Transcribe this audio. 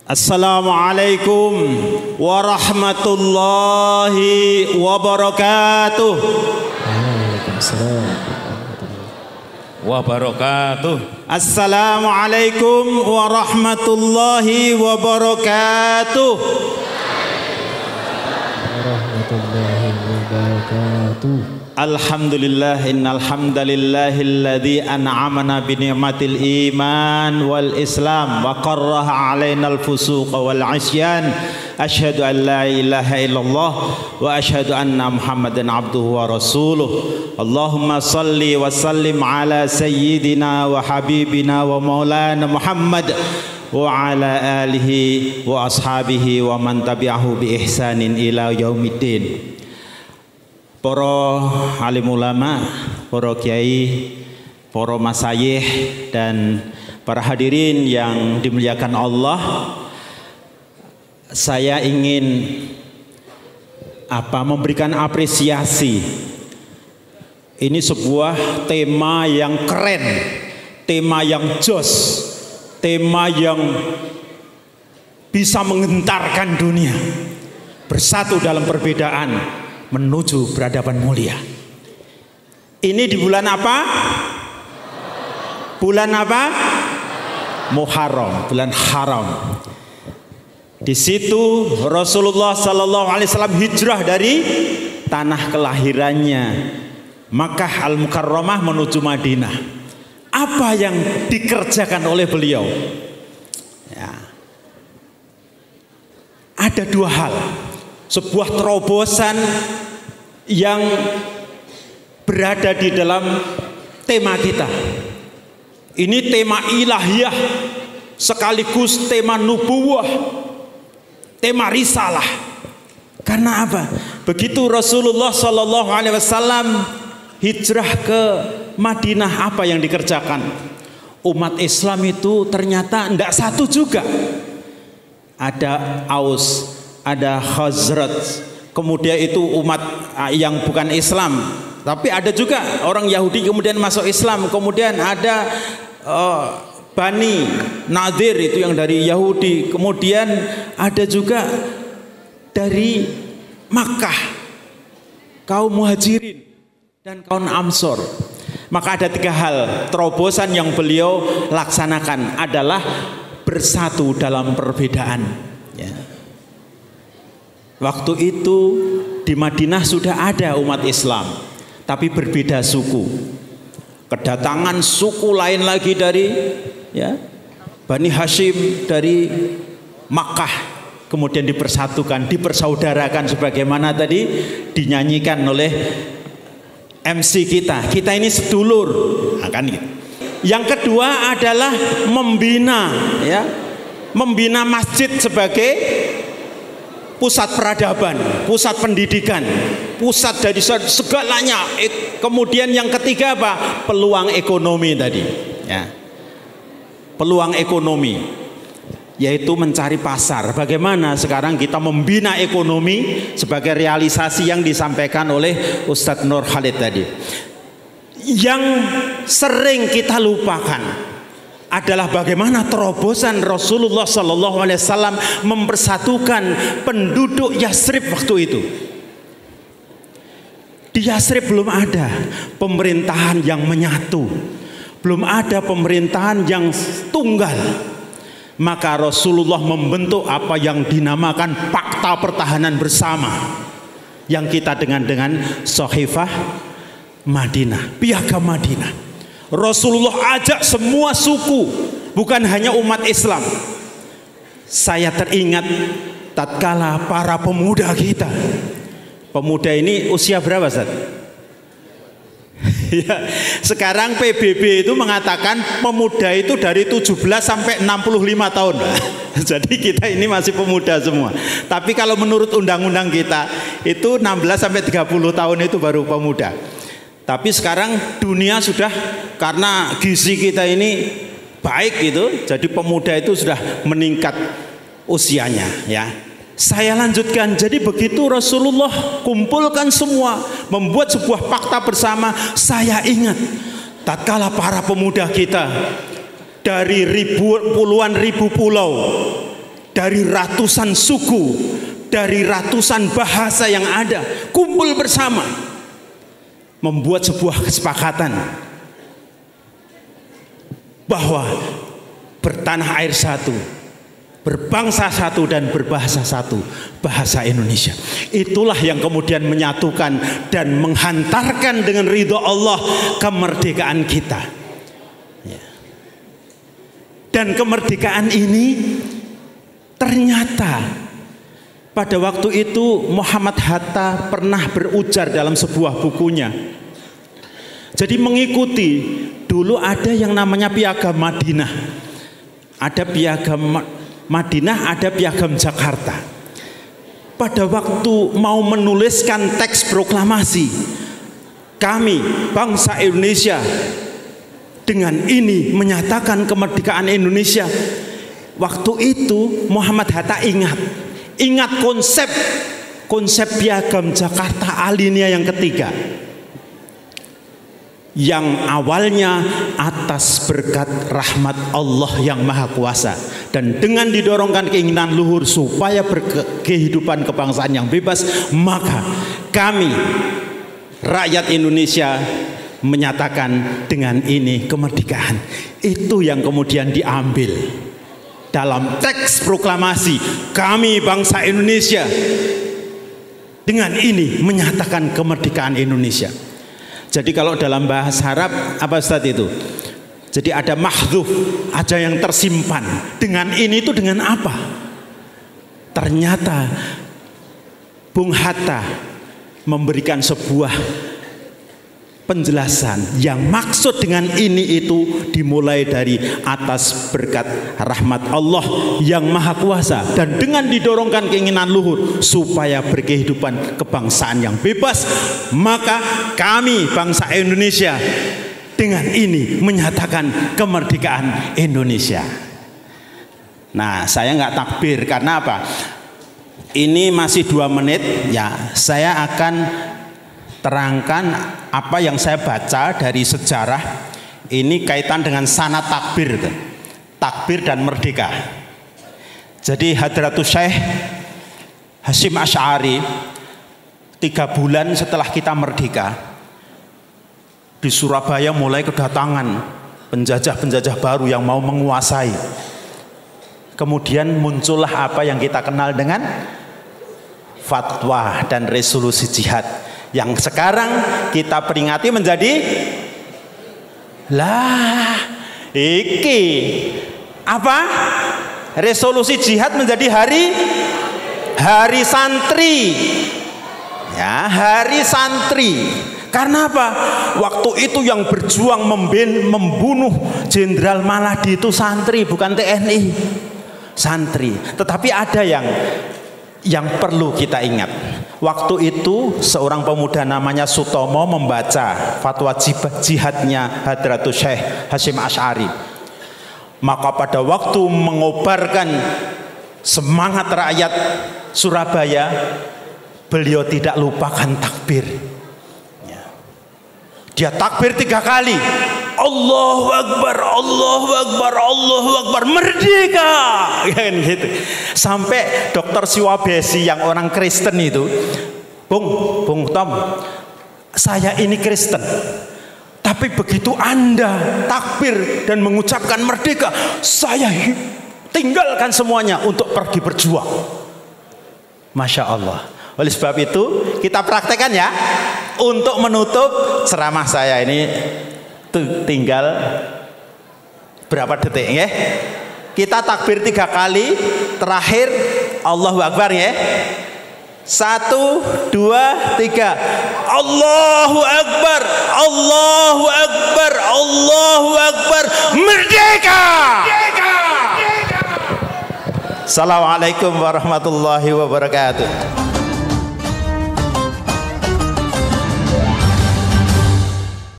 Assalamualaikum warahmatullahi wabarakatuh. Waalaikumsalam wabarakatuh. Assalamualaikum warahmatullahi wabarakatuh. warahmatullahi wabarakatuh. Alhamdulillah innal hamdalillahilladzi an'amana bi ni'matil iman wal islam wa qarraha 'alainal fusuqa wal 'isyan. Asyhadu an la ilaha illallah wa asyhadu anna Muhammadan abduhu wa rasuluh. Allahumma salli wa sallim ala sayyidina wa habibina wa maulana Muhammad wa ala alihi wa ashabihi wa man tabi'ahu bi ihsanin ila yaumiddin. Para alim ulama, para kiai, para masyayikh dan para hadirin yang dimuliakan Allah, saya ingin memberikan apresiasi. Ini sebuah tema yang keren, tema yang jos, tema yang bisa menggentarkan dunia. Bersatu dalam perbedaan menuju peradaban mulia. Ini di bulan apa? Bulan apa? Muharram, bulan haram. Di situ Rasulullah sallallahu alaihi wasallam hijrah dari tanah kelahirannya Makkah Al-Mukarramah menuju Madinah. Apa yang dikerjakan oleh beliau? Ya. Ada dua hal. Sebuah terobosan yang berada di dalam tema kita. Ini tema ilahiyah sekaligus tema nubuwah, tema risalah. Karena apa? Begitu Rasulullah Shallallahu Alaihi Wasallam hijrah ke Madinah, apa yang dikerjakan? Umat Islam itu ternyata tidak satu juga. Ada Aus, ada Khazraj, kemudian itu umat yang bukan Islam, tapi ada juga orang Yahudi kemudian masuk Islam, kemudian ada Bani Nadir itu yang dari Yahudi, kemudian ada juga dari Makkah kaum Muhajirin dan kaum Ansor. Maka ada tiga hal terobosan yang beliau laksanakan adalah bersatu dalam perbedaan. Ya. Waktu itu di Madinah sudah ada umat Islam, tapi berbeda suku. Kedatangan suku lain lagi dari Bani Hashim dari Makkah, kemudian dipersatukan, dipersaudarakan sebagaimana tadi dinyanyikan oleh MC kita. Kita ini sedulur, kan gitu. Yang kedua adalah membina masjid sebagai pusat peradaban, pusat pendidikan, pusat dari segalanya. Kemudian yang ketiga apa? Peluang ekonomi tadi. Ya. Peluang ekonomi, yaitu mencari pasar. Bagaimana sekarang kita membina ekonomi sebagai realisasi yang disampaikan oleh Ustadz Nur Khalid tadi. Yang sering kita lupakan adalah bagaimana terobosan Rasulullah Sallallahu Alaihi Wasallam mempersatukan penduduk Yasrib waktu itu. Di Yasrib belum ada pemerintahan yang menyatu, belum ada pemerintahan yang tunggal. Maka Rasulullah membentuk apa yang dinamakan Fakta Pertahanan Bersama, yang kita dengan Sohifah Madinah, Piagam Madinah. Rasulullah ajak semua suku, bukan hanya umat Islam. Saya teringat tatkala para pemuda kita. Pemuda ini usia berapa, Ustaz? Ya, sekarang PBB itu mengatakan pemuda itu dari 17 sampai 65 tahun. Jadi kita ini masih pemuda semua. Tapi kalau menurut undang-undang kita itu 16 sampai 30 tahun itu baru pemuda. Tapi sekarang dunia sudah, karena gizi kita ini baik gitu, jadi pemuda itu sudah meningkat usianya, ya. Saya lanjutkan. Jadi begitu Rasulullah kumpulkan semua, membuat sebuah fakta bersama. Saya ingat tatkala para pemuda kita dari puluhan ribu pulau dari ratusan suku, dari ratusan bahasa yang ada, kumpul bersama, membuat sebuah kesepakatan bahwa bertanah air satu, berbangsa satu dan berbahasa satu, bahasa Indonesia. Itulah yang kemudian menyatukan dan menghantarkan dengan ridho Allah kemerdekaan kita. Dan kemerdekaan ini ternyata pada waktu itu Muhammad Hatta pernah berujar dalam sebuah bukunya. Jadi mengikuti, dulu ada yang namanya Piagam Madinah. Ada Piagam Madinah, ada Piagam Jakarta. Pada waktu mau menuliskan teks proklamasi, kami bangsa Indonesia dengan ini menyatakan kemerdekaan Indonesia. Waktu itu Muhammad Hatta ingat konsep Piagam Jakarta alinea yang ketiga, yang awalnya atas berkat rahmat Allah yang Maha Kuasa dan dengan didorongkan keinginan luhur supaya berkehidupan kebangsaan yang bebas, maka kami rakyat Indonesia menyatakan dengan ini kemerdekaan. Itu yang kemudian diambil dalam teks proklamasi, kami bangsa Indonesia dengan ini menyatakan kemerdekaan Indonesia. Jadi kalau dalam bahasa Arab apa Ustaz itu? Jadi ada mahdhuf, ada yang tersimpan. Dengan ini itu dengan apa? Ternyata Bung Hatta memberikan sebuah penjelasan yang maksud dengan ini itu dimulai dari atas berkat rahmat Allah yang Maha Kuasa dan dengan didorongkan keinginan luhur supaya berkehidupan kebangsaan yang bebas, maka kami bangsa Indonesia dengan ini menyatakan kemerdekaan Indonesia. Nah, saya nggak takbir karena apa? Ini masih 2 menit ya, saya akan terangkan apa yang saya baca dari sejarah. Ini kaitan dengan sanad takbir, takbir dan merdeka. Jadi Hadratus Syekh Hasyim Asy'ari 3 bulan setelah kita merdeka, di Surabaya mulai kedatangan penjajah-penjajah baru yang mau menguasai. Kemudian muncullah apa yang kita kenal dengan fatwa dan resolusi jihad, yang sekarang kita peringati menjadi iki apa? Resolusi jihad menjadi hari santri. Ya, hari santri. Karena apa? Waktu itu yang berjuang membunuh Jenderal Maladi itu santri, bukan TNI. Santri. Tetapi ada yang perlu kita ingat. Waktu itu seorang pemuda namanya Sutomo membaca fatwa jihadnya Hadratus Syekh Hasyim Asy'ari. Maka pada waktu mengobarkan semangat rakyat Surabaya, beliau tidak lupakan takbir. Dia takbir 3 kali. Allahu Akbar, Allahu Akbar, Allahu Akbar, merdeka, kan gitu. Sampai Dr. Siwabesi yang orang Kristen itu, Bung Tom, saya ini Kristen, tapi begitu Anda takbir dan mengucapkan merdeka, saya tinggalkan semuanya untuk pergi berjuang. Masya Allah. Oleh sebab itu kita praktekkan ya. Untuk menutup ceramah saya ini tinggal berapa detik ya? Kita takbir 3 kali, terakhir Allahu Akbar ya. 1, 2, 3. Allahu Akbar, Allahu Akbar, Allahu Akbar, merdeka. Assalamualaikum warahmatullahi wabarakatuh.